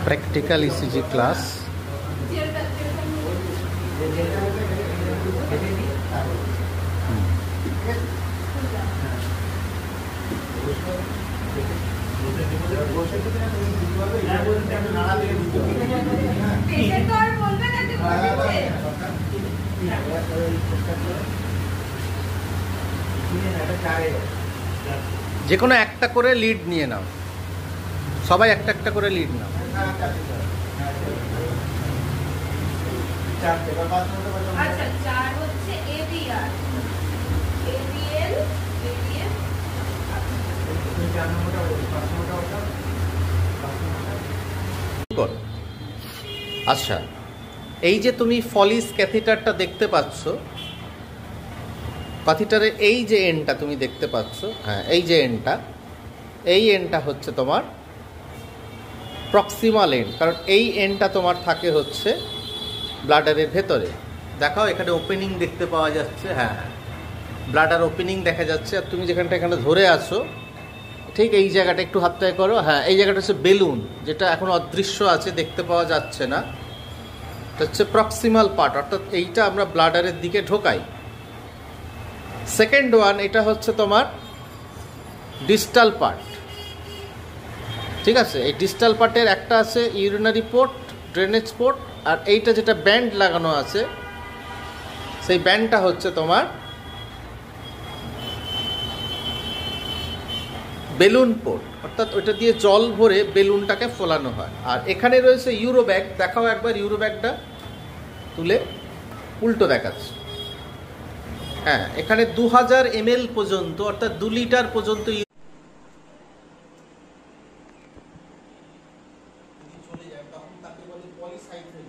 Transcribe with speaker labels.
Speaker 1: Practical ECG class. যে কোনো একটা করে লিড নিয়ে নাও, সবাই একটা একটা করে লিড নাও।
Speaker 2: আচ্ছা, 4 হচ্ছে ABR, ABL, ABM।
Speaker 1: আচ্ছা, এই যে তুমি ফলিস ক্যাথিটারটা দেখতে পাচ্ছ, ক্যাথিটারের এই যে এন্ডটা তুমি দেখতে পাচ্ছ, হ্যাঁ এই যে এন্ডটা, এই এন্ডটা হচ্ছে তোমার প্রক্সিমাল এন্ড, কারণ এই এন্ডটা তোমার থাকে হচ্ছে ব্লাডারের ভেতরে। দেখাও এখানে ওপেনিং দেখতে পাওয়া যাচ্ছে, হ্যাঁ ব্লাডার ওপেনিং দেখা যাচ্ছে। আর তুমি যেখানটা এখানে ধরে আছো ঠিক এই জায়গাটা একটু হাতটায় করো, হ্যাঁ এই জায়গাটা হচ্ছে বেলুন, যেটা এখন অদৃশ্য আছে, দেখতে পাওয়া যাচ্ছে না, এটা হচ্ছে প্রক্সিমাল পার্ট, অর্থাৎ এইটা আমরা ব্লাডারের দিকে ঢোকাই। সেকেন্ড ওয়ান, এটা হচ্ছে তোমার ডিস্টাল পার্ট, ঠিক আছে। এই ডিস্টাল পার্টের একটা আছে ইউরিনারি পোর্ট, ড্রেনেজ পোর্ট, আর এইটা যেটা ব্যান্ড লাগানো আছে সেই ব্যান্ডটা হচ্ছে তোমার বেলুন পোর্ট, অর্থাৎ ওইটা দিয়ে জল ভরে বেলুনটাকে ফোলানো হয়। আর এখানে রয়েছে ইউরোব্যাগ, দেখাও একবার ইউরোব্যাগটা তুলে, উল্টো দেখাচ্ছে, হ্যাঁ এখানে 2000 ml পর্যন্ত, অর্থাৎ 2 লিটার পর্যন্ত চলে যায়, তখন তাকে বলে পলিসাইক্লিন।